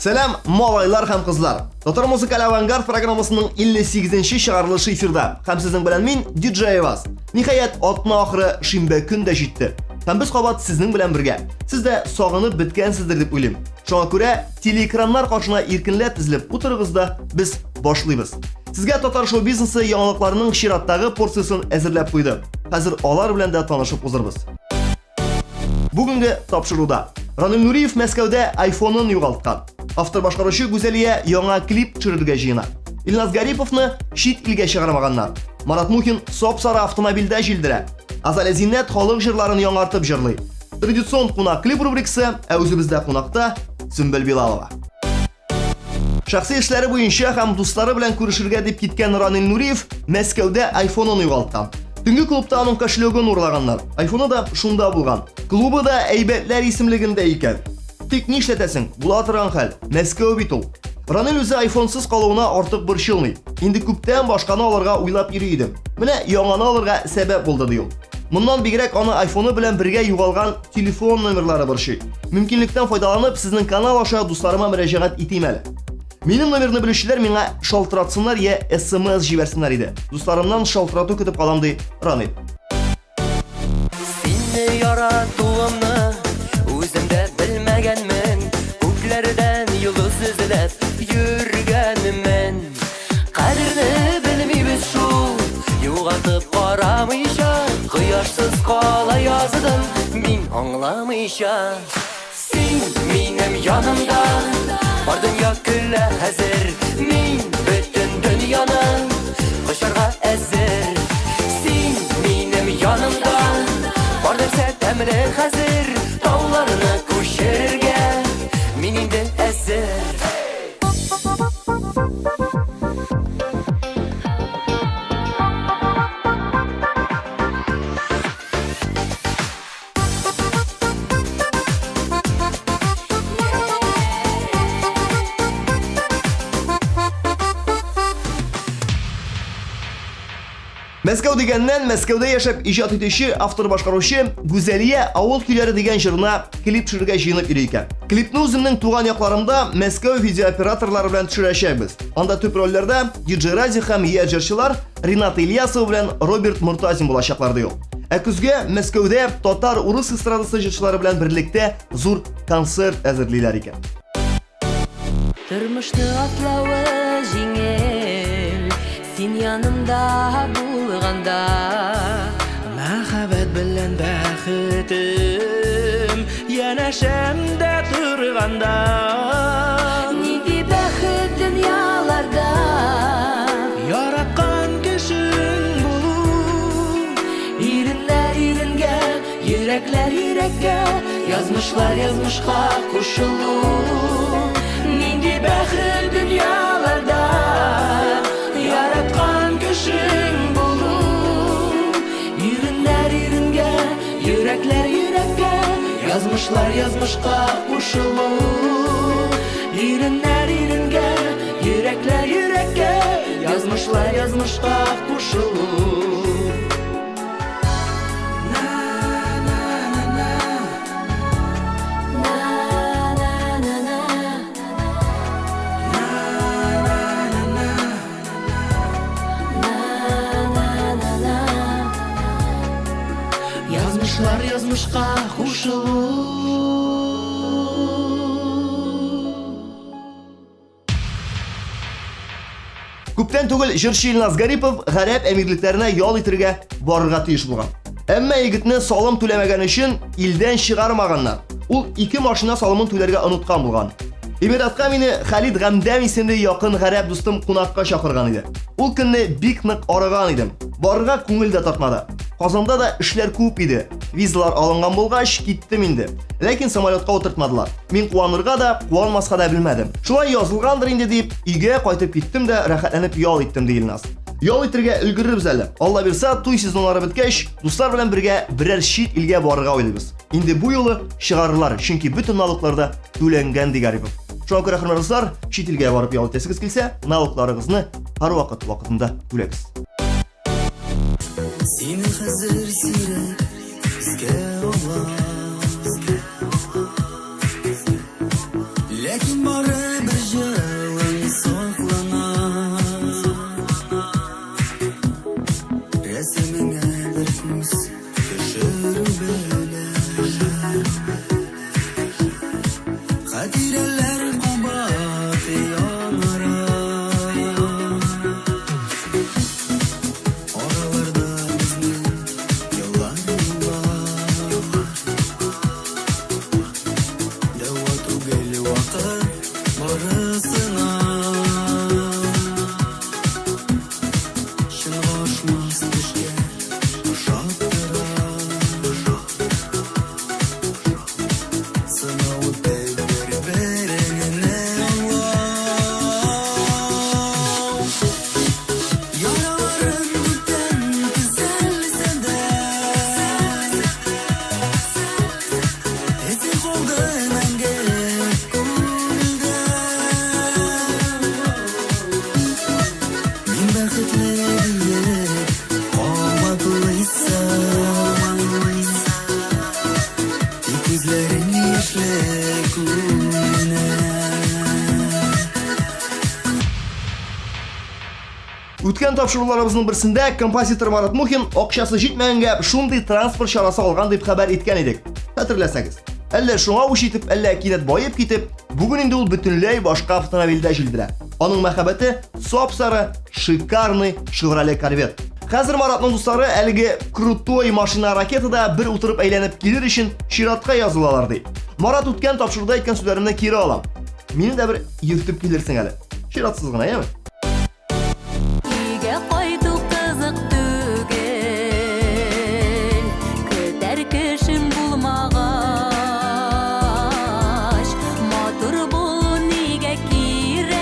Selam malaylar hem kızlar. Tatar Müzikal Avangard programmasının 58-ci çıkarılışı efirde. Hem sizin bilen min DJ Evaz. Nihayet atma ahırı şimbe künde jitdi. Hem biz qabat sizin bilen birge. Siz de sağınıp bitkensizdir dep uylayım. Şoňa görä teleekranlar karşına erkinlep tizilip oturğızda biz başlayız. Sizge Tatar Show Business'ı yanılıklarının şiratdağı porsiyasyonu äzirlep koydu. Hazır alar bilen de tanışıp uzarбыз. Bugünkü tapşırıda Ranil Nuriyev Moskvada iPhone'un yo'qoltgan. Avtor boshqaruvchi Guzeliya yangi klip tushirishga jiyina. Ilnaz Garipovni shit ilga chiqarmaganlar. Marat Muhin sop-sara avtomobilda jildira. Azal Zinnet xalq jırlarini yanartib jırlay. Traditsion qonaq klip rubrikasi o'zimizda qonaqda Sümbül Bilalova. Shaxsiy ishlari bo'yicha ham do'stlari bilan ko'rishirga deb ketgan Ranil Nuriyev Moskvada iPhone'ni yo'qoltgan. Tungi klubda onun kashlogini o'rlaganlar. iPhone'u da shunda bo'lgan. Klubi da Aybetler isimliginde ekan. Tek ne işletesin? Bulat Ranhal, Moskva bitul. Ranil o'zi iPhone'siz qoluvuna artıq bir shilmay. Endi ko'pdan boshqani olirga o'ylab yuriydi. Mana yong'ini olirga sabab bo'ldi deyil. Bundan bigrek onu iPhone'u bilan birga yo'qolgan telefon nomerlari bir şey. Mümkinlikdan foydalanib sizning kanal aşağı do'stlarimga murojaat etayim hali. Mening nomerni bilishchilar menga shaltiratsınlar ya SMS jibersinlar edi. Do'stlarimdan shaltiratu kutib qolam dey Ranil. Seni yarattuğumni o'zimda bilmaganman. Ko'klardan yulduz izlab yurganman. Qadrini bilmaymiz shu, yo'qotib qaramaycha, quyoshsiz qolayozdim, men anglamaycha. Sen menim yonimda, bor dunyo kulli hazır, men butun dunyoni qo'sharga azir. Sen menim yonimda, bor desa tamri hazır, tog'larni ko'shirga men endi azir. Moskva degenden Moskvada yaşap ijod etişi avtor boshqaruvchi Guzeliya Avul kuylari degan jırına klip tushirishga jiyinib yurgan ekan. Klipni o'zimning tug'an yoqlarimda Moskva video operatorlari bilan tushirishamiz. Onda tüp rollarda DJ Razi ham yerjirchilar Rinat Ilyasov bilan Robert Murtazin bo'lashaqlar diyor. Akuzga Moskvada Tatar urus estradasi ijodchilari bilan birlikda zo'r konsert hazırlaylar ekan. Turmushni atlawi jingel, sen yanımda bo'lganda, Mahabbet bilen baxitim yanashamda turganda, nidi baxt dunyolarda yaratgan kishing bulup, irinlar iringa, yuraklar yurakka, yazmışlar yazmışqa qo'shilib, nidi baxt dunyolarda yaratgan kishing bulup, irinlar iringa, yuraklar yurakka, yazmışlar yazmışqa qo'shilib, irinlar iringa, yuraklar yurakka, yazmışlar yazmışqa qo'shilib. yazmışlar yazmışqa qo'shilib. Ko'pdan tugul jırchi Ilnaz Garipov G'arab amirliklarına yol itirga borirga tiyish bo'lgan. Ammo yigitni solim to'lamagan uchun ildan chiqarmaganlar. U 2 mashina solimini to'larga unutgan bo'lgan. Emiratga meni Khalid G'amdam ismli yaqin g'arab do'stim qonaqqa chaqirgan edi. U kunni bikniq oragan edim. Borga ko'ngilda tortmadi. Qozonda da ishlar ko'p edi. Vizalar olingan bo'lgach ketdim endi. Lekin samolyotga o'tirtmadilar. Men quvonirga da, quvonmasga da bilmadim. Shulay yozilgandir endi deb uyga qaytib ketdim da rahatlanib yol etdim deyilmas. Yol itirga ulguribmiz hali. Alloh bersa, to'y sezonlari bitgach, do'stlar bilan birga birer shit ilga borga o'ylaymiz. Endi bu yo'li shigarlar, chunki butun naloglarda to'langan Garipov. Shunga ko'ra xizmatlar, shit ilga borib yol etasiz kelsa, naloglarizni har vaqtida to'laysiz. Seni hazır siyrak bizga ovoz, lekin bari düşkən Şahtыра Сынауы бір-біріңіне алау Яраларың бүтін түзелсен де Есі қолды мәңгі көңілде Мен бақытлы ел қомаклыйсам Тек көзлерің яшьле күліне Үткән тапшыруларыбызның берсендә композитор Марат Мухин акчасы җитмәгәнгә шундый транспорт чарасы алган дип хәбәр иткән идек. Хәтерләсәгез. Әллә шуңа уч итеп, әллә кинәт баеп китеп, бүген инде ул бөтенләй башка автомобильдә җилдерә. Аның мәхәббәте сап-сары, шикарный Chevrolet Corvette. Хәзер Маратның дуслары әлеге крутой машина ракетада бер утырып әйләнеп килер өчен чиратка язылалар ди. Марат үткән тапшыруда әйткән сүзләремне кире алам. Мине дә бер йөртеп килерсең әле. Чиратсыз гына, яме? Үйге қайту қызық түгел, көтер кішін болмағаш, матур болу неге керек,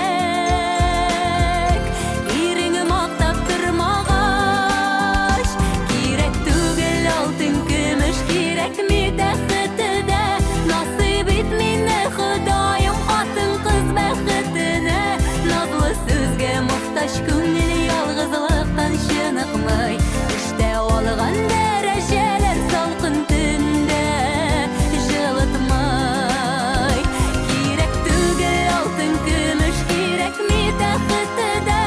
иріңі мақтап тұрмағаш, керек түгел алтын күміш, керек ми тәхтіде, насып етмені Құдайым атын қыз бәхтіне, назлы сөзге мұқтаж көңіл ялғызлықтан шынықмай, іште олған дәрежелер салқын түнде жылытмай. Керек түгел алтын күміш, керек ми тәхтіде,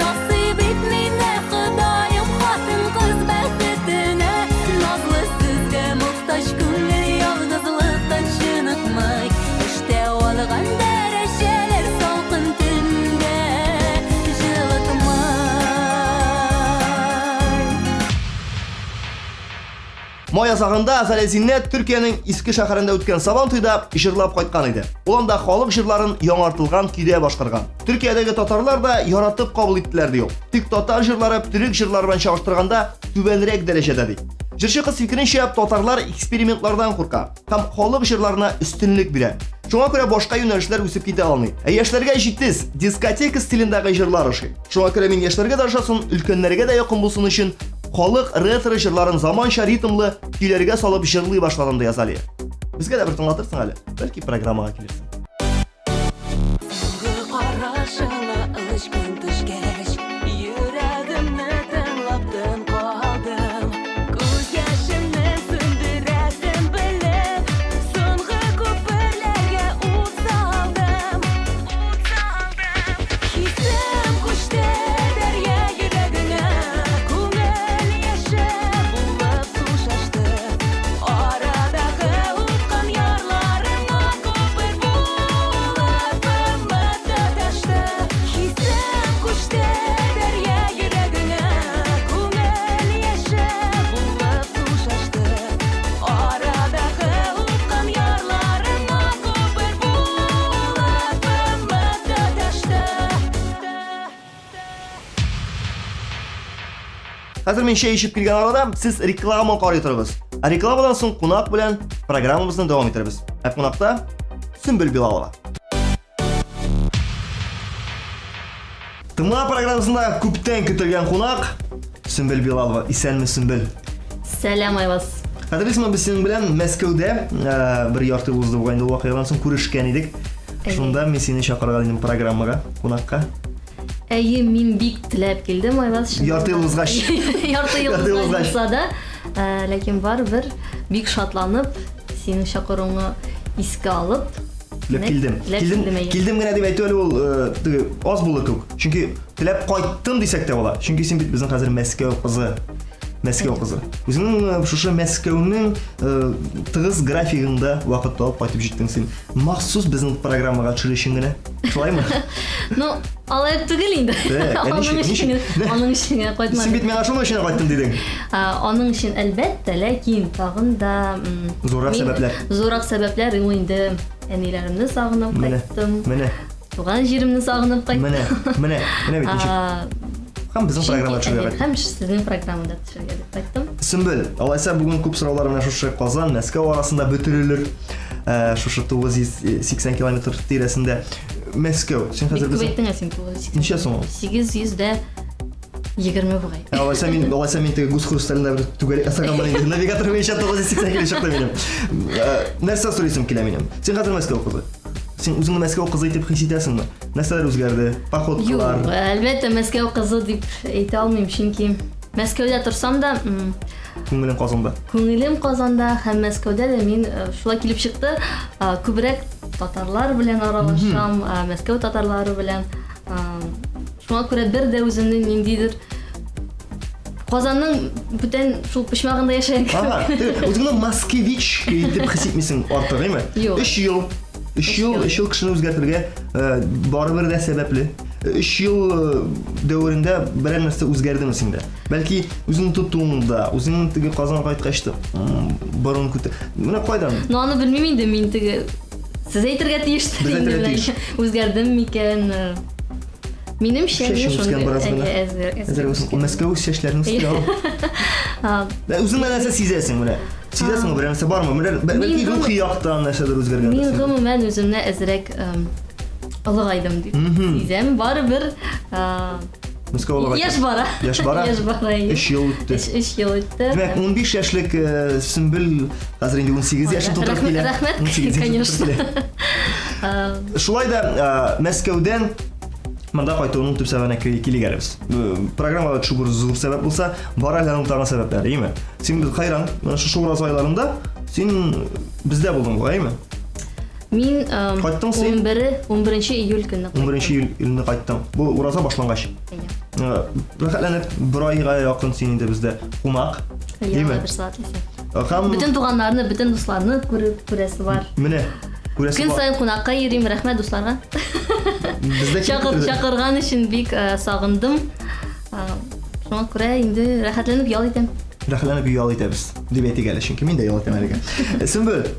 насып етмені Құдайым атын қыз бәхтіне, назлы сөзге мұқтаж көңіл ялғызлықтан шынықмай, іште олған дәрежелер салқын түнде жылытмай. Май азагында Азалия Зиннәт Төркиянең Иске шәһәрендә үткән Сабантуйда җырлап кайткан иде. Ул анда халык җырларын яңартылган көйдә башкарган. Төркиядәге татарлар да яратып кабул иттеләр ди ул. Тик татар җырлары төрек җырлары белән чагыштырганда түбәнрәк дәрәҗәдә ди. Җырчы кыз фикеренчә, татарлар экспериментлардан курка һәм халык җырларына өстенлек бирә. Шуңа күрә башка юнәлешләр үсеп китә алмый. Ә яшьләргә җитез, дискотека стилендәге җырлар ошый. Шуңа күрә мин яшьләргә дә ошасын, өлкәннәргә дә якын булсын өчен халык ретро җырларын заманча ритмлы көйләргә салып җырлый башладым ди Азалия. Безгә дә бер тыңлатырсың әле. Бәлки программага килерсең. Соңғы қарашыңа ылышкан түшкәч, йөрәгемне тыңлаптым қалдым. Күз яшымны сүндерәсем белеп, соңғы күперләргә ут салдым. Хисем күчте дәрья йөрәгенә, күңел яше булып су шашты. Арадагы уткан ярларыңа күпер булып өмөт ташты. Хисем күчте дәрья йөрәгенә, күңел яше булып су шашты. Арадагы уткан ярларыңа күпер булып өмөт ташты. Хәзер мин чәй эчеп килгән арада сез реклама карый торыгыз. Ә рекламадан соң кунак белән программабызны дәвам иттербез. Ә кунакта Сөмбел Билалова. Тыңла программасында күптән көтелгән кунак Сөмбел Билалова. Исәнме, Сөмбел? Сәлам, Айваз. Хәтерлисеңме, без синең белән Мәскәүдә бер ярты узды булган инде вакыйгадан соң күрешкән идек. Шунда мин сине чакырган идем программага, кунакка. Әйе, мин бик теләп килдем, Айваз. Ярты ел узгач. Ярты ел Ярты ел узгач. булса да, ләкин барыбер бик шатланып, синең чакыруыңны искә алып, Теләп килдем. Килдем генә дип әйтү әле ул теге аз булды күк. Чөнки теләп кайттым дисәк тә була. Чөнки син бит безнең хәзер Мәскәү кызы. Мәскәү кызы. Үзеңнең шушы Мәскәүнең тыгыз графигында вакыт тауып кайтып җиттең син. Махсус безнең программага төшерүчең генә. Шулаймы? Ну, алай түгел инде. Аның өчен Син кайтмадым. бит миңа шуның өчен кайттым дидең. Аның өчен әлбәттә, ләкин тагын да Зурак сәбәпләр. Зурак сәбәпләр ул инде әниләремне сагынып кайттым. Менә. Туган җиремне сагынып кайттым. Менә бит ничек. Һәм безнең программада төшерергә. Һәм сезнең программада төшерергә дип айттым. Сөмбел, алайса бүгін күп сұраулар менә шушы Казан, Мәскәү арасында бөтерелер. Шушы 980 километр тирәсендә Мәскәү. Син хәзер Күп без әйттең син 980. Ничә соң ул? 820 бугай. Алайса мин теге гус хрусталында бер түгәрәк асаган инде. Навигатор буенча 980 кило чыкты минем. Нәрсә сорыйсың килә минем? Син хәзер Мәскәү кызы. Син үзеңне Мәскәү кызы итеп хис итәсеңме? Нәрсәләр үзгәрде? Юк, Походкалар. әлбәттә Мәскәү кызы дип әйтә алмыйм, чөнки Мәскәүдә торсам да, Күңелең Казанда. күңелем Казанда һәм Мәскәүдә дә мин шулай килеп чыкты. Күбрәк татарлар белән аралашам, Мәскәү татарлары белән. Шуңа күрә бер дә үземнең ниндидер Казанның бүтән шул почмагында яшәгән. Ага, үзеңне Москвич итеп хис итмисең артык, әйме? Юк. 3 ел кешене үзгәртергә барыбер дә сәбәпле. 3 ел дәврендә берәр нәрсә үзгәрдеме синдә? Бәлки үзең тотуыңда, үзең теге Казанга кайткач та борын күтә. Менә кайдан? Ну аны белмим инде, мин теге сез әйтергә тиештер Без инде. әйтергә тиеш. Үзгәрдем микән? Минемчә Шәчең үскән бераз гына. Әзер Мәскәү чәчләрен үстергән. Үзең нәрсә сизәсең менә. Сизәсең берәр нәрсә бармы? Бәлки рухи яктан нәрсәдер үзгәргән. Мин гомумән үземне әзрәк олыгайдым дип сизәм. Барыбер Мәскәү олыгай. яшь бара. Яшь бара. 3 ел үтте. 3 ел үтте. Димәк, 15 яшьлек Сөмбел хәзер инде 18 яшен тутырып килә. Рәхмәт, 18 яшен конечно. тутырып килә. Шулай да Мәскәүдән монда кайтуның төп сәбәбенә килегәлбез. Программада төшү зур сәбәп булса, бар әле тагын сәбәпләр, әйме? Син без хайран, менә шу ураз айларында син бездә булдың бу, әйме? Мин Кайттың син? 11 июль көнне 11 июльне кайттың. Бу ураза башлангач. Рәхәтләнеп бер айга якын син инде бездә кунак. Әйе, бер саат исә. Һәм Бүтән туганнарны, бүтән дусларны күрәсе бар. менә күрәсең. Көн сайын кунакка йөрим, рәхмәт дусларга. Бездә Чакырган өчен бик сагындым. Шуңа күрә инде рәхәтләнеп ял итәм. Рәхәтләнеп ял итәбез. Дип әйтик әле, чөнки мин дә ял итәм әлегә. Сөмбел.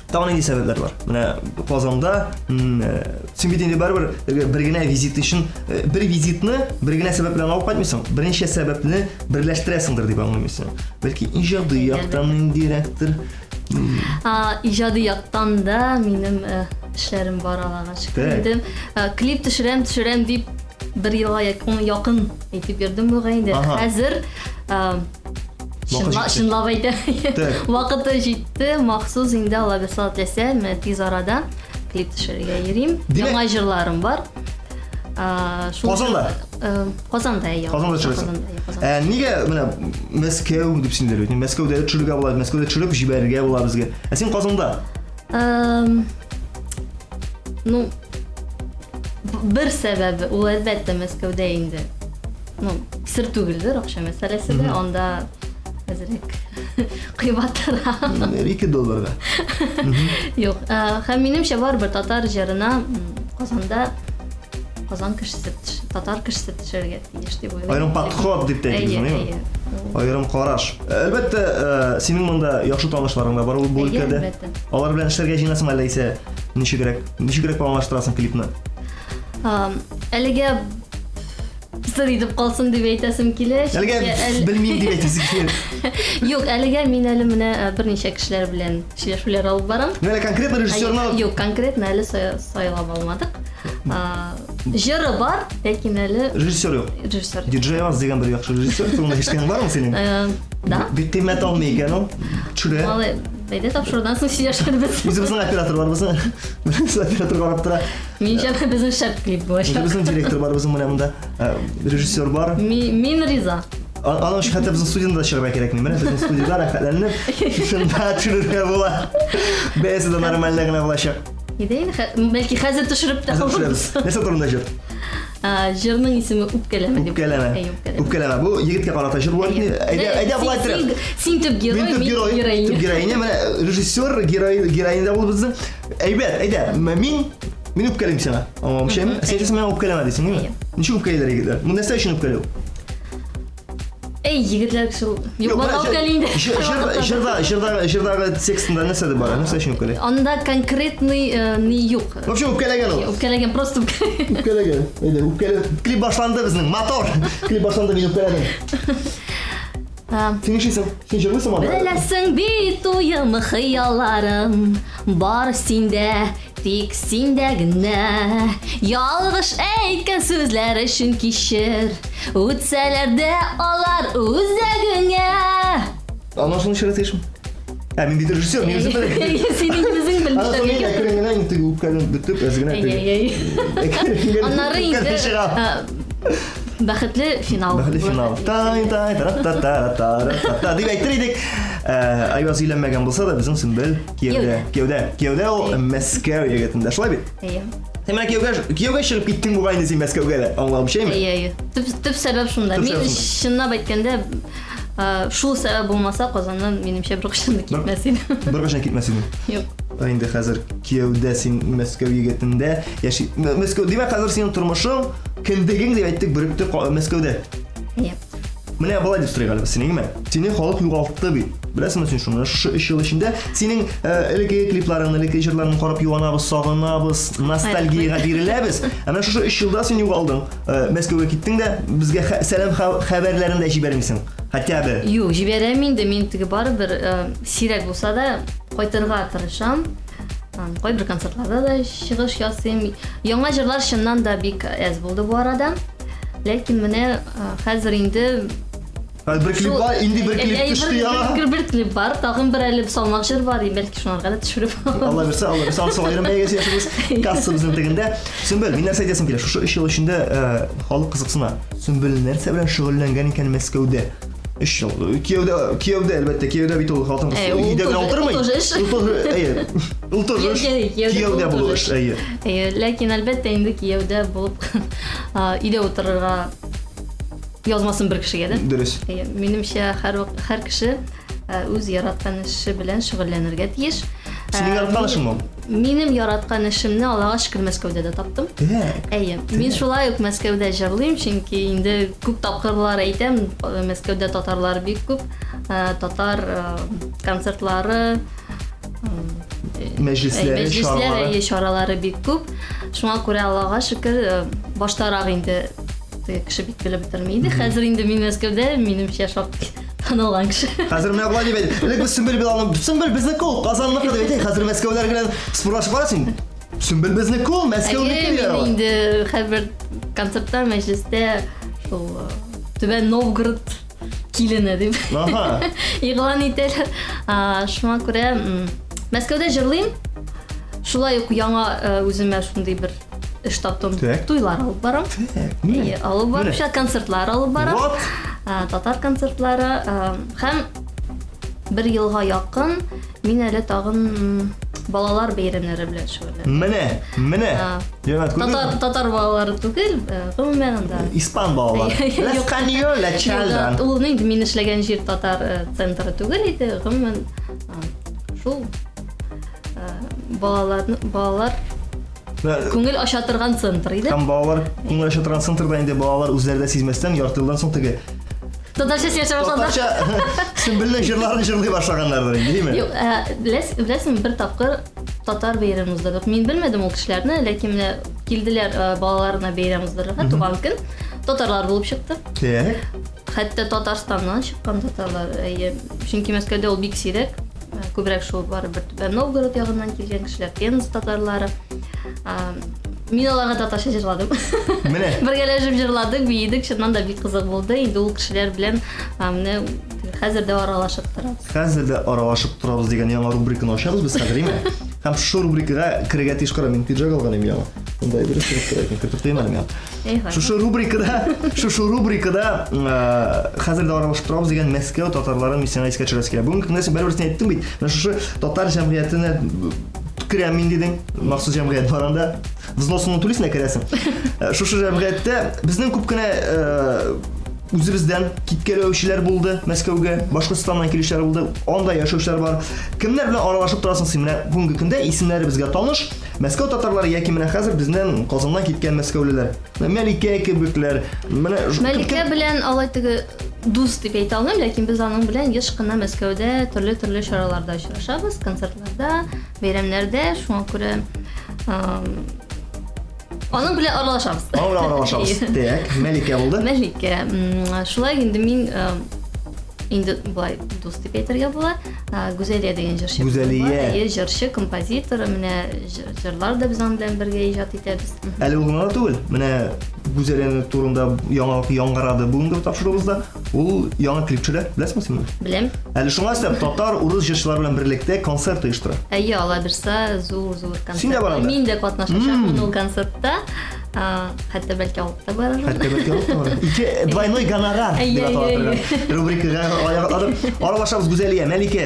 Тагын нинди сәбәпләр бар? Менә Казанда син бит инде барыбер бер генә визит өчен бер визитны бер генә сәбәп белән алып кайтмыйсың. Беренче сәбәпне берләштерәсеңдер дип аңлыйсың. Бәлки иҗади яктан ниндирәктер. Иҗади яктан да минем эшләрем бар алага шөкер. Инде клип төшерәм дип бер елга якын әйтеп йөрдем буга инде. Хәзер Шынлап әйтәм. Вакыты җитте, махсус инде Алла бәсат теләсә, мен тиз арада клип төшерергә йөрим. Яңа җырларым бар. Казанда? Казанда, әйе. Казанда төшерәсең. Нигә менә Мәскәү дип синдер бит? Мәскәүдә төшерергә була, Мәскәүдә төшереп җибәрергә була безгә. Син Казанда? Ну бер сәбәбе ул әлбәттә Мәскәүдә инде. Ну, сер түгелдер акча мәсьәләсе дә, анда әзрәк кыйбаттыра. $2. Юк, һәм минемчә бар бер татар җырына Казанда Казан кешесе, татар кешесе төшерергә тиеш дип уйлыйм. Аерым подход дип тә әйтәсезме? Аерым караш. Әлбәттә, синең монда яхшы танышларың да бар бу өлкәдә. Алар белән эшләргә җыенасың әле исә ничегрәк планлаштырасың клипны? Әлегә сыр итеп калсын дип әйтәсем килә. Әлегә белмим дип әйтәсең. Юк, әлегә мин әле менә берничә кешеләр белән сөйләшүләр алып барам. Менә конкретно режиссерны Юк, конкретно әле сайлап алмадык. Җыры бар, ләкин әле режиссер юк. Режиссер. DJ Вас дигән бер яхшы режиссер, турында ишеткән бармы синең? Да. Бик кыйммәт алмый икән ул. Төшерә. Малай, бәйдә тапшырдан соң сөйләшербез. Үзебезнең оператор бар безнең. Безнең оператор карап тора. Минчә безнең шәп клип булачак. Безнең директор бар, безнең менә монда режиссер бар. Мин риза. Аның өчен хәтта безнең студияда чыгарга кирәкми. Менә безнең студияда рәхәтләнеп, шунда төшерергә була. Бәясе дә нормаль гына булачак. Идея, бәлки хәзер төшереп тә калырбыз. Нәрсә турында җыр? Җырның исеме Үпкәләмә дип. Үпкәләмә. Бу егеткә карата җыр булыр. Әйдә булай торып. Син төп герой, мин героиня. Төп героиня. Менә режиссер, героиня булды безнең. Әйбәт, әйдә. Мин үпкәлим сиңа. Син мен үпкәләмә дисең, ниме? Ничек үпкәләр егетләр? Бу нәрсә өчен үпкәләү? Эй, егетләр шул. Юкмага калинде. Җырдагы текстында нәрсә бар? Нәрсә өчен үпкәләй? Анда конкретный не юк. В общем, үпкәләгән ул. Үпкәләгән просто Үпкәләгән. Әйдә, үпкәлә. Клип башланды безнең. Мотор. Клип башланды, мин үпкәләдем. Син ишисең? Син җырлыйсың анда? Беләсең бит уем хыялларым бар синдә, тик синдә генә. Ялгыш әйткән сүзләр өчен кичер, үтсәләр дә алар үзәгеңә. Аны шуны шыратышым. Мин бит режиссер, мин үзем беләм. Синең үзең Аны белмешсең соң икән. әкрен генә инде үпкәләп бетеп, әзгенә. Аннары инде бәхетле финал. Бәхетле финал. Тай та дип әйтер идек. Айваз өйләнмәгән булса да безнең Сөмбел кияүдә ул Мәскәү егетендә. Шулай бит? Син менә кияүгә чыгып киттең бугай инде син Мәскәүгә дә. Аңлап шәйме? Төп сәбәп шунда. Мин чынлап әйткәндә шул сәбәп булмаса Казаннан минемчә бер кашан да китмәс идем. Бер кашан китмәс идем. Юк. Инде хәзер кияүдә син Мәскәү егетендә яши. Мәскәү димәк хәзер синең тормышың кендегең дип әйттек биректе Мәскәүдә. Менә болай дип сорыйга синең сине халык югалтты бит. Беләсеңме син шуны? Шу 3 ел эчендә синең элекке клипларың, элекке җырларың карап юанабыз, сагынабыз, ностальгияга биреләбез. Менә шу 3 елда син югалдың. Мәскәүгә киттең дә безгә сәлам хәбәрләрен дә җибәрмисең. Хәтта бер. Юк, җибәрәм инде. Мин теге барыбер сирәк булса да кайтырга тырышам. Кайбер концертларда да чыгыш ясыйм. Яңа җырлар чыннан да бик әз булды бу арада. Ләкин менә хәзер инде Бер клип бар, инде бер клип төште яңа. Бер клип бар, тагын бер әле салмак җыр бар, бәлки шунларга да төшереп. Алла берсе, айрым бәйгәсе яшәбез. Кассабызның тегендә. Сөмбел, мин нәрсә әйтәсем килә? Шу 3 ел эчендә халык кызыксына. Сөмбел нәрсә белән шөгыльләнгән икән Мәскәүдә? 3 ел. Кияүдә әлбәттә, кияүдә бит ул хатын кыз. Өйдә генә утырмый. Ул тоже кияүдә булыр эш. Ләкин әлбәттә инде кияүдә булып өйдә утырырга язмасын бер кешегә дә. Дөрес. Минемчә һәр кеше үз яраткан эше белән шөгыльләнергә тиеш. Синең яраткан эшең бу? Минем яраткан эшемне Аллага шөкер Мәскәүдә дә таптым. Мин шулай ук Мәскәүдә җырлыйм, чөнки инде күп тапкырлар әйтәм, Мәскәүдә татарлар бик күп, татар концертлары, мәҗлесләре, чаралары бик күп. Шуңа күрә Аллага шөкер баштарак инде кеше бик белеп бетермәйде. Хәзер инде мин Мәскәүдә минемчә шактый танылган кеше. Хәзер менә болай дип әйт. Элек без Сөмбел белән Сөмбел безнеке ул, Казанныкы дип әйтә. Хәзер Мәскәүләр белән спорлашып барасың. Сөмбел безнеке ул, Мәскәүнеке диләр. Инде һәрбер концертта, мәҗлестә шул Түбән Новгород килене дип игълан итәләр. Шуңа күрә Мәскәүдә җырлыйм. Шулай ук яңа үземә шундый бер эш таптым. Туйлар алып барам. Алып барып, концертлар алып барам. Татар концертлары һәм 1 елга якын мин әле тагын балалар бәйрәмнәре белән шөгыльләнәм. Менә. Татар балалары түгел, гомумән анда. Испан балалары. Española children. Ул инде мин эшләгән җир татар центры түгел иде, гомумән шул балалар күңел ача торган центр иде. Һәм балалар күңел ача торган центрда инде балалар үзләре дә сизмәстән ярты елдан соң теге Татарча сөйләшә башлады. Сөмбелнең җырларын җырлый башлаганнардыр инде, димме? Юк, беләсең, бер тапкыр татар бәйрәме уздырдык. Мин белмәдем ул кешеләрне, ләкин менә килделәр балаларына бәйрәм уздырырга, туган көн. Татарлар булып чыкты. Хәтта Татарстаннан чыккан татарлар. Чөнки Мәскәүдә ул бик сирәк. Күбрәк шул барыбер Түбән Новгород ягыннан килгән кешеләр, Пенза татарлары. Мин аларга татарча җырладым. Менә. Бергәләшеп җырладык, биедек, чыннан да бик кызык булды. Инде ул кешеләр белән менә хәзер дә аралашып торабыз. Хәзер дә аралашып торабыз дигән яңа рубриканы ачабыз без хәзер, име? Һәм шу рубрикага кирәгә тиеш кара, мин пиджак алган идем яңа. Монда бер сирәк кирәк, кертеп мен. Шу рубрикада хәзер дә аралашып торабыз дигән Мәскәү татарларын миссияна искә төшерәсе килә. Бүген көннәсе берберсен әйттем бит. Менә шу татар җәмгыятенә керәм мин дидең. Махсус җәмгыять баранда взносыңны түлисеңә керәсең. Шу җәмгыятьтә безнең күп кенә үзебездән киткәләүчеләр булды Мәскәүгә, Башкортстаннан килүчеләр булды, анда яшәүчеләр бар. Кемнәр белән аралашып торасың син? Менә бүгенге көндә исемнәре безгә таныш. Мәскәү татарлары яки менә хәзер безнең Казаннан киткән мәскәүлеләр. Мәликә кебекләр. Менә Мәликә белән алай теге дус дип әйтә алмыйм, ләкин без аның белән еш кына Мәскәүдә төрле чараларда очрашабыз, концертларда, бәйрәмнәрдә, шуңа күрә аның белән аралашабыз. Аның белән аралашабыз. Так, Мәликә булды. Мәликә, шулай инде мин инде булай дус дип әйтергә була. Гүзәлия дигән җырчы. Гүзәлия. Җырчы, композитор, менә җырлар да без аның белән бергә иҗат итәбез. Әле ул гына түгел. Менә Гүзәлияне турында яңалык яңгырады бүгенге тапшыруыбызда. Ул яңа клип чыга, беләсезме син? Беләм. Әле шуңа сәбәп татар, урыс җырчылар белән берлектә концерт оештыра. Әйе, ала бирсә, зур концерт. Син дә бар анда? Мин дә катнашачакмын ул концертта. Хәтта бәлки алып та барырмын. Хәтта бәлки алып. Ике двойной гонорар дип аталар. Рубрикага аралашабыз Гүзәлия, Мәликә.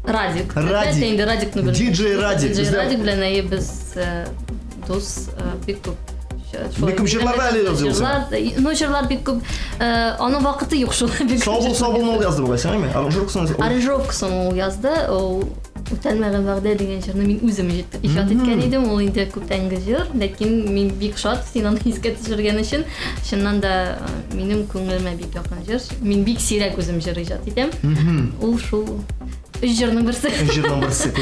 Радик. Радик. Инде Радикны беләм. DJ Радик. DJ Радик белән әйе без дус бик күп. Бик күп җырларда әле язылсың. Ну, җырлар бик күп. Аның вакыты юк шул. Сабыл ул язды бугай, сәңме? Аранжировкасын ул язды. Ул үтәлмәгән вәгъдә дигән җырны мин үзем иҗат иткән идем. Ул инде күптәнге җыр, ләкин мин бик шат син аны искә төшергән өчен. Чыннан да минем күңелемә бик якын җыр. Мин бик сирәк үзем җыр иҗат итәм. Ул шул җырның берсе. Җырның берсе.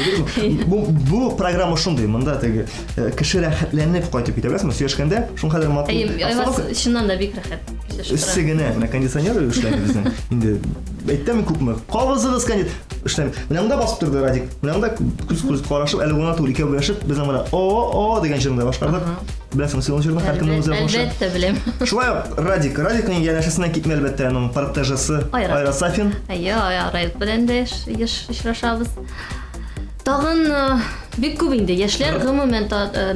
Бу программа шундый, монда теге кеше рәхәтләнеп кайтып китә, беләсезме? Сөйләшкәндә шуң кадәр матур. Әйе, чыннан да бик рәхәт. Үссе генә, менә кондиционер эшләде безнең. Инде әйттем күпме? Кабызыгыз кондиционер эшләми. Менә монда басып торды Радик. Менә монда күз карашып, әле гына түгел икәү беләшеп, без менә о деген җырны башкардык. Беләсеңме, син ул җырны һәркемнең үзе башы. Әлбәттә беләм. Шулай Радикның янәшәсенә китмә әлбәттә аның партнерысы Айра Сафин. Әйе, Айра белән дә еш очрашабыз. Тагын бик күп инде яшьләр гомумән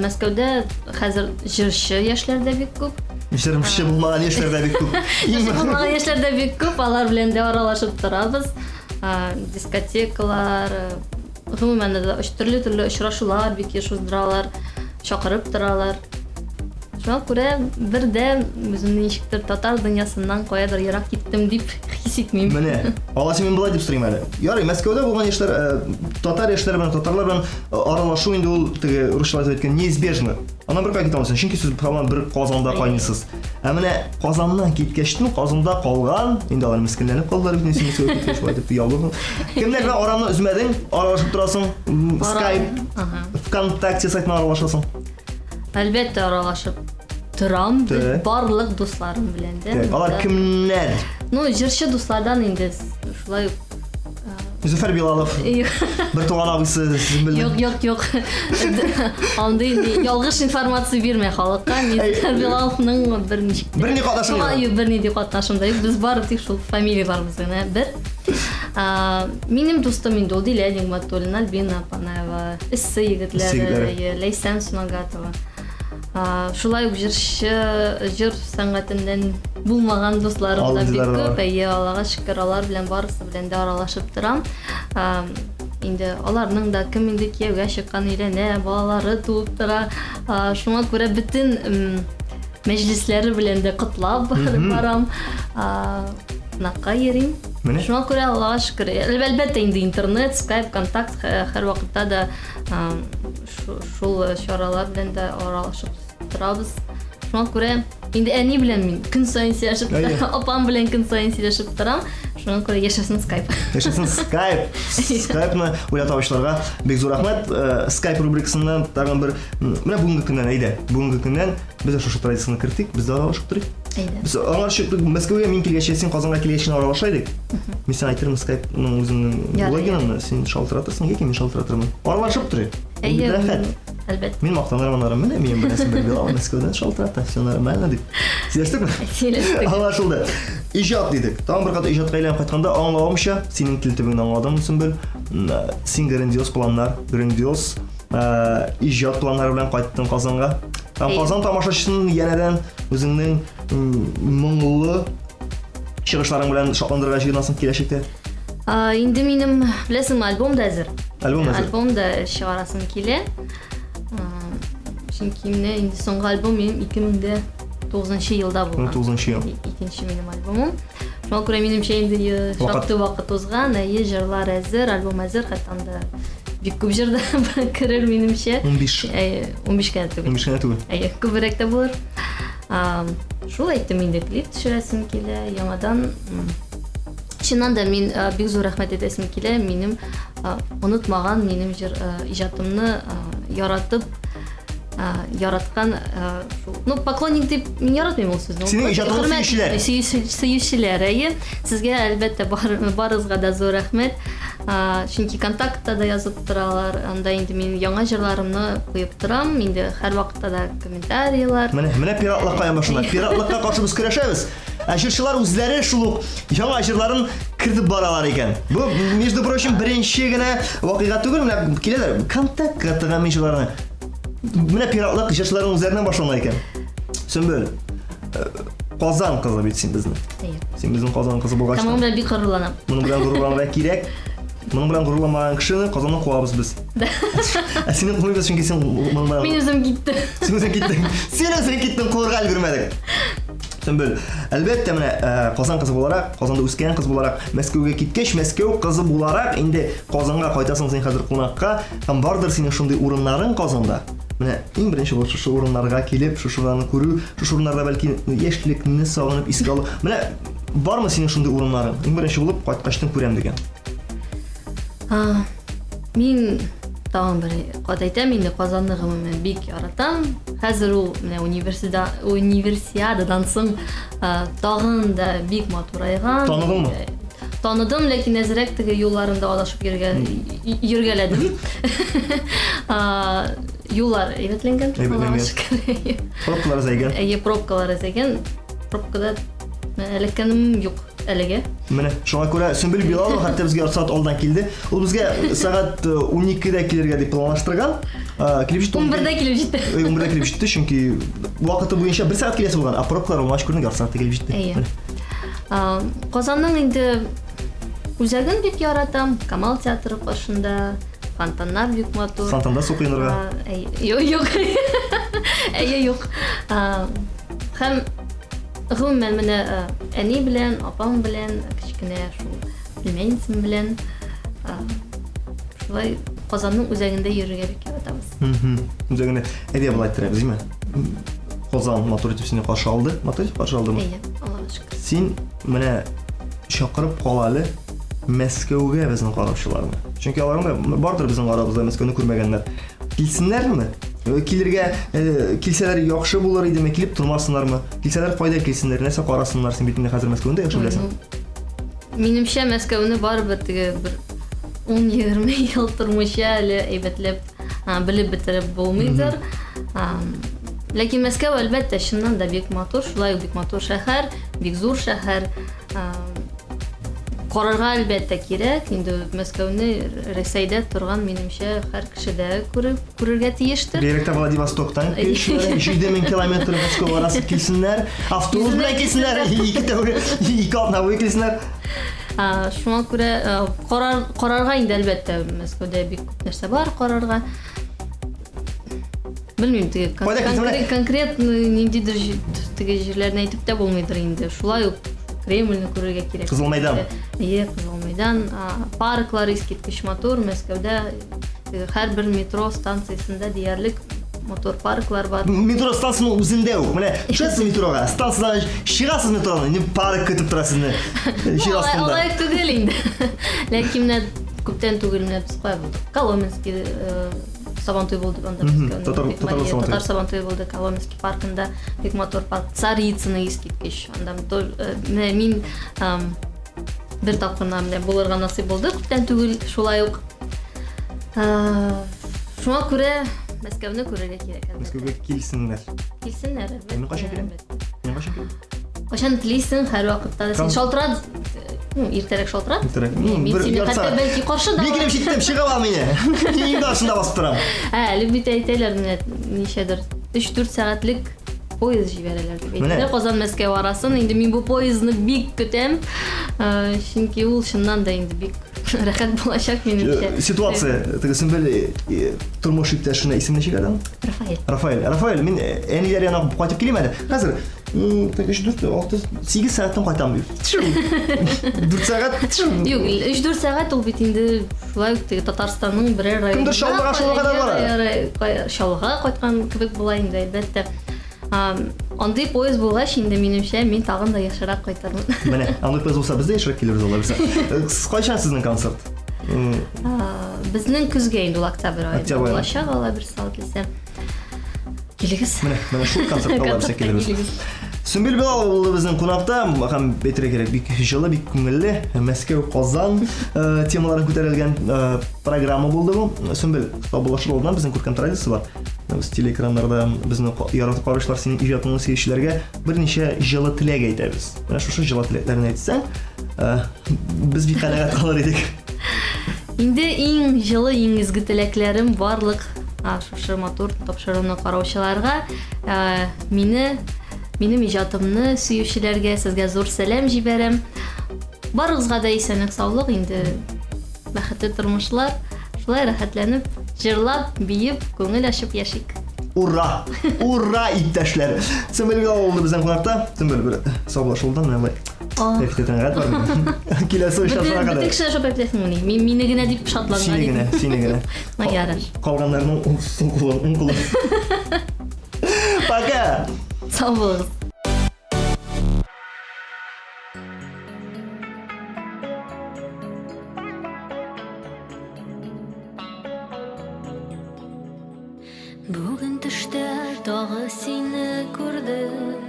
Мәскәүдә хәзер җырчы яшьләр дә бик күп. Ишеремче булмаган яшьләр дә бик күп. Булмаган яшьләр дә бик күп, алар белән дә аралашып торабыз. Дискотекалар, гомумән дә төрле очрашулар бик еш уздыралар, чакырып торалар. Шуңа күрә бердә үземне ничектер татар дөньясыннан каядыр ерак киттем дип хис итмим. Менә, аласы мин булай дип сорыйм әле. Ярый, Мәскәүдә булган яшьләр, татар яшьләре белән татарлар белән аралашу инде ул теге русчалар әйткән неизбежно. Аны бер кайта алмыйсың, чөнки сез һаман бер Казанда кайнысыз. Ә менә Казаннан киткәчтен Казанда калган, инде алар мискенләнеп калдылар бит, син сөйләп киткәч булай дип ялгын. Кемнәр белән араны үзмәдең, аралашып торасың, Skype, ВКонтакте сайтына аралашасың. Әлбәттә аралашып торам, барлык дусларым белән дә. Алар кемнәр? Ну, җырчы дуслардан инде шулай Зөфәр Билалов. Бер туган абыйсы сез белән. Юк. Андый ялгыш информация бирмә халыкка. Зөфәр Билаловның Берни катнашым юк. Берни ди катнашым да юк. Без бары тик шул фамилияларыбыз гына бер. Минем дустым инде ул Дилә Нигъмәтуллина, Альбина Панаева, Иссы егетләре, Ләйсән Сунагатова. Шулай ук җыр сәнгатеннән булмаган дусларым да бик күп. Әйе, Аллага шөкер, алар белән барысы белән дә аралашып торам. Инде аларның да кем инде кияүгә чыккан, өйләнә, балалары туып тора. Шуңа күрә бөтен мәҗлесләре белән дә котлап барам. Накка йөрим. Шуңа күрә Аллага шөкер. Әлбәттә инде интернет, Skype, контакт һәр вакытта да шул чаралар белән дә аралашып торабыз. Шуңа күрә инде әни белән мин көн сайын сөйләшеп торам, апам белән көн сайын сөйләшеп торам. Шуңа күрә яшәсен Skype. Яшәсен Skype. Skype-ны уйлатабычларга бик зур рәхмәт. Skype рубрикасында тагын бер менә бүгенге көннән әйдә. Бүгенге көннән без шушы традицияны кертик, без дә аралашып торыйк. Без аңарчы Мәскәүгә мин килгәч, син Казанга килгәч аралашайдык. Мин сиңа әйтәрмен Skype-ның үзенең логинын, син шалтыратырсың, яки мин шалтыратырмын. Аралашып торыйк. Әйе, әлбәттә. Мин мактанырмын аны, менә мин беләсем бер Билал Мәскәүдән шалтырата, синнәр мәлне дип. Сөйләштекме? Сөйләштек. Аңлашылды. Иҗат дидек. Тагын бер кат иҗатка әйләнеп кайтканда аңлавымча, синең тел төбеңнән аңладым Сөмбел. Син грандиоз планнар, грандиоз иҗат планнары белән кайттың Казанга. Казан тамашачысын янәдән үзеңнең моңлы чыгышларың белән шатландырырга җыенасың киләчәктә. Инде минем беләсеңме альбом да әзер. Альбом да чыгарасым килә. Чөнки менә инде соңгы альбом минем 2009 елда булган. 2009 ел. Икенче минем альбомым. Шуңа күрә минемчә инде шактый вакыт узган, әйе, җырлар әзер, альбом әзер, хәтта анда бик күп җырда керер минемчә. 15. Әйе, 15 кенә түгел. 15 кенә түгел. Әйе, күбрәк тә булыр. шул әйттем инде клип төшерәсем килә яңадан. Чыннан да мин бик зур рәхмәт әйтәсем килә минем онытмаган минем иҗатымны яратып яраткан ну поклонник дип мин яратмыйм ул сүзне. Синең иҗатыңны сөючеләр. Сезгә әлбәттә барыгызга да зур рәхмәт. Чөнки контактта да язып торалар. Анда инде мин яңа җырларымны куеп торам. Инде һәр вакытта да комментарийлар. Менә пиратлыкка ямашына. Пиратлыкка каршы без көрәшәбез. Җырчылар үзләре шул ук яңа җырларын кертеп баралар икән. Бу между прочим беренче генә вакыйга түгел, менә киләләр контактка тыган җырларны. Менә пиратлык җырчыларның үзләреннән башлана икән. Сөмбел. Казан кызы бит син безне. Син безнең Казан кызы булгач. Тамам белән бик горурланам. Моның белән горурланырга кирәк. Моның белән горурланмаган кешене Казаннан куабыз без. Синең кулыңда чөнки син моның белән. Мин үзем киттем. Син үзең киттең. Син үзең киттең, кулга өлгермәдең. Сөмбел. Әлбәттә менә Казан кызы буларак, Казанда үскән кыз буларак, Мәскәүгә киткәч, Мәскәү кызы буларак инде Казанга кайтасың син хәзер кунакка, һәм бардыр синең шундый урыннарың Казанда. Менә иң беренче булып шушы урыннарга килеп, шушыларны күрү, шушы урыннарда бәлки яшьлекне сагынып искә алу. Менә бармы синең шундый урыннарың? Иң беренче булып кайткачтан күрәм дигән. Мин тагын бер кадәйтәм инде Казанны гомумән бик яратам. Хәзер ул менә универсиададан соң тагын да бик матурайган. Таныдыңмы? Таныдым, ләкин әзрәк теге юлларында адашып йөргәләдем. Юллар әйбәтләнгән. Пробкалар зәйгән. Пробкалар зәйгән. Пробкада элеккәнем юк әлегә. Менә шуңа күрә Сөмбел Билалова хәтта безгә саат алдан килде. Ул безгә сәгать 12-дә килергә дип планлаштырган. Килеп җитте. 11-дә килеп җитте. 11-дә килеп җитте, чөнки вакыты буенча 1 сәгать киләсе булган. Пробкалар ул мәшкүрнең сәгатьтә килеп җитте. Казанның инде үзәген бик яратам. Камал театры каршында фонтаннар бик матур. Фонтанда су куенырга. Юк. Юк. Һәм гомумән менә әни белән, апам белән, кичкенә шул билмәйсем белән шулай Казанның үзәгендә йөрергә бик яратабыз. Үзәгендә әйдә булай торабыз, димме? Казан матур итеп сине каршы алды. Матур итеп каршы алдымы? Аллаһка шөкер. Син менә чакырып калалы Мәскәүгә безнең караучыларны. Чөнки аларның да бардыр безнең арабызда Мәскәүне күрмәгәннәр. Килсеннәрме? Килергә килсәләр яхшы булыр идеме, килеп тормасыннармы? Килсәләр кайда килсеннәр, нәрсә карасыннар? Син бит инде хәзер Мәскәүдә яхшы беләсең. Минемчә Мәскәүне барыбер теге бер 10-20 ел тормыйча әле әйбәтләп белеп бетереп булмыйдыр. Ләкин Мәскәү әлбәттә чыннан да бик матур, шулай бик матур шәһәр, бик зур шәһәр. Карарга әлбәттә кирәк. Инде Мәскәүне Рәсәйдә торган минемчә һәр кеше дә күрергә тиештер. Бигрәк Владивостоктан 7000 километр Мәскәү арасы килсеннәр, автобус белән килсеннәр, 2 атнавый килсеннәр. Шуңа күрә карарга инде әлбәттә Мәскәүдә бик күп нәрсә бар карарга. Белмим, теге конкрет ниндидер теге җирләрне әйтеп тә булмыйдыр инде. Шулай ук Кремльне күрергә кирәк. Кызыл мәйдан. Кызыл мәйдан. Парклар искиткеч матур. Мәскәүдә һәр бер метро станциясендә диярлек матур парклар бар. Метро станциясының үзендә үк. Менә чыгасыз метрога, станциядан чыгасыз метроны, не парк көтеп торасызны. Җир астында. Алай түгел инде. Ләкин менә күптән түгел менә без кая булдык. Коломенский Сабантуй булды анда Мәскәүдә. Татар Сабантуй булды Коломенский паркында. Бик матур парк. Царицыны искиткеч. Анда мин бер тапкыр менә булырга насыйп булды. Күптән түгел шулай ук. Шуңа күрә Мәскәүне күрергә кирәк. Мәскәүгә килсеннәр. Килсеннәр. Мин кайчан киләм? Мин кайчан киләм? Кайчан телисең, һәр вакытта син шалтырат. Иртәрәк шалтырат. Мин хәтта бәлки каршы да. Бик килеп җиттем, чыга ала мине. Мин дашында басып торам. Әле бит әйтәләр менә ничәдер 3-4 сәгатьлек поезд җибәрәләр дип әйтәләр. Казан Мәскәү арасын. Инде мин бу поездны бик көтәм. Чөнки ул чыннан да инде бик рәхәт булачак минемчә. Ситуация, теге Сөмбел тормыш иптәшенә исеме ничек адам? Рафаэль, мин әниләр янына кайтып киләм әле. Хәзер 8 сәгатьтән кайтам дип. 4 сәгать. Юк, 3-4 сәгать ул бит инде шулай ук теге Татарстанның берәр районында. Кемдер шалга да бара. Шалга кайткан кебек була инде әлбәттә. Андый поезд булгач инде минемчә мин тагын да яхшырак кайтырмын. Менә, аңлап без булса бездә яшрак килербез алар безгә. Кайчан сезнең концерт? Безнең көзгә инде ул октябрь айында Октябрь айында. булачак, Алла бер сау теләсә. Килегез. Менә шул концертка алар безгә килербез. Сөмбел Билал булды безнең кунакта. Һәм бетерә кирәк, бик җылы, бик күңелле, Мәскәү, Казан темаларын күтәрелгән программа булды бу. Сөмбел, табылышлы булган безнең күркәм традиция бар. Без телеэкраннарда безнең яратып карашлар синең иҗатыңны сөючеләргә берничә җылы теләк әйтәбез. Менә шушы җылы теләкләрне әйтсәң, без бик канәгать калыр идек. Инде иң җылы, иң изге теләкләрем барлык шушы матур тапшыруны караучыларга, минем иҗатымны сөючеләргә сезгә зур сәлам җибәрәм. Барыгызга да исәнлек, саулык, инде бәхетле тормышлар. Шулай рәхәтләнеп, җырлап, биеп, күңел ачып яшик. Ура! Ура, иптәшләр! Сөмбел Билал булды безнең кунакта. Сөмбел, бер саулашылдан менә Эфтетен гад бар. Киләсе очрашуга кадәр. Битек шашып әйтәсең моны. Мине генә дип шатланган. Сине генә. Ярар. Калганнарның уңкулы. Пока. Сау булыгыз. Бүген төштә тагы сине күрдем,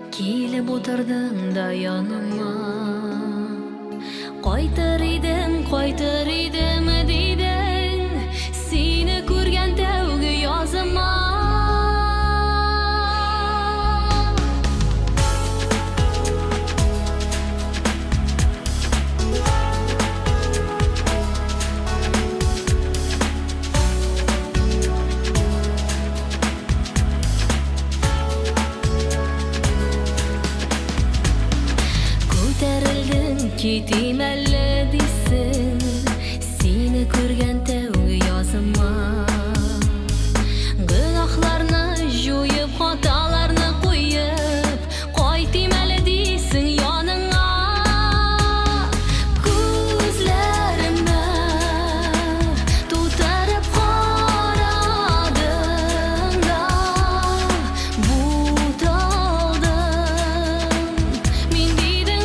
килеп утырдың да яныма. Кайтыр идем дидең, сине күргән тәүге языма. Китим әллә дисең, сине күргән тәүге языма. Гынахларны җуеп, хаталарны куеп, кайтим әле дисең яныңа. Күзләремә тутырып карадың да, буталдың. Мин дидең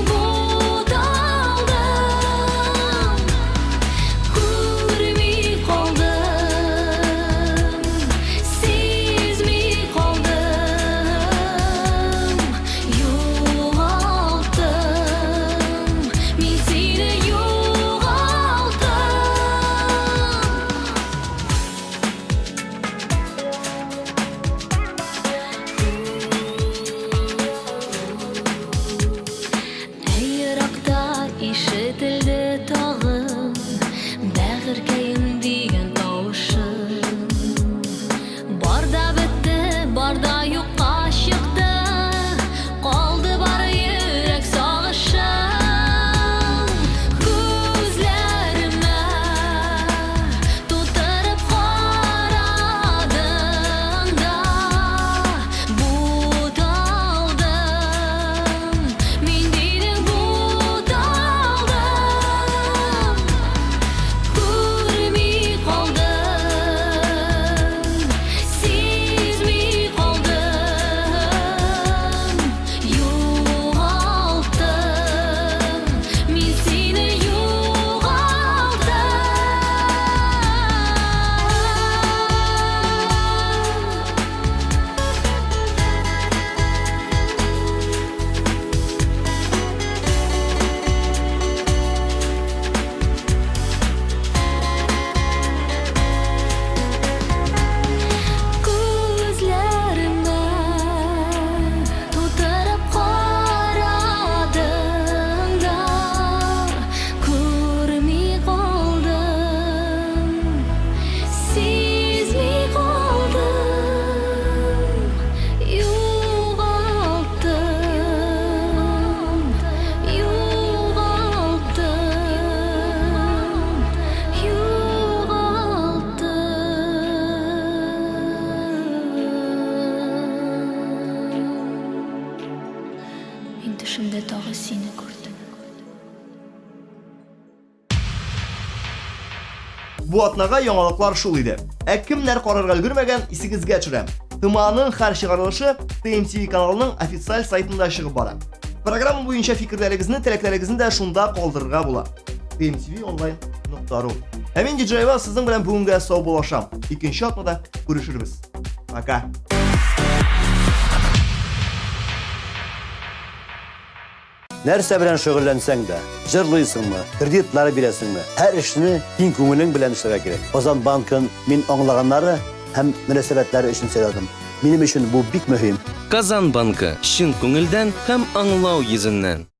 ишетелде тагын бәгыркәем дигән тавышың. Барда бетте, барда юкка чыкты, калды бары йөрәк сагышың. Күзләремә тутырып карадың да, буталдың. Мин дидең Төшемдә тагы сине күрдем. Бу атнага яңалыклар шул иде. Кемнәр карарга өлгермәгән, исегезгә төшерәм. Тыманың һәр чыгарылышы TMTV каналының официаль сайтында чыгып бара. Программа буенча фикерләрегезне, теләкләрегезне дә шунда калдырырга була. tmtvonline.ru. Ә мин DJ Вас сезнең белән бүгенгә сау булашам. Икенче атнада күрешербез. Пока. Нәрсә белән шөгыльләнсәң дә, җырлыйсыңмы, кредитлар бирәсеңме, һәр эшне киң күңелең белән эшләргә кирәк. Казан банкын мин аңлаганнары һәм мөнәсәбәтләре өчен сайладым. Минем өчен бу бик мөһим. Казан банкы чын күңелдән һәм аңлау йөзеннән.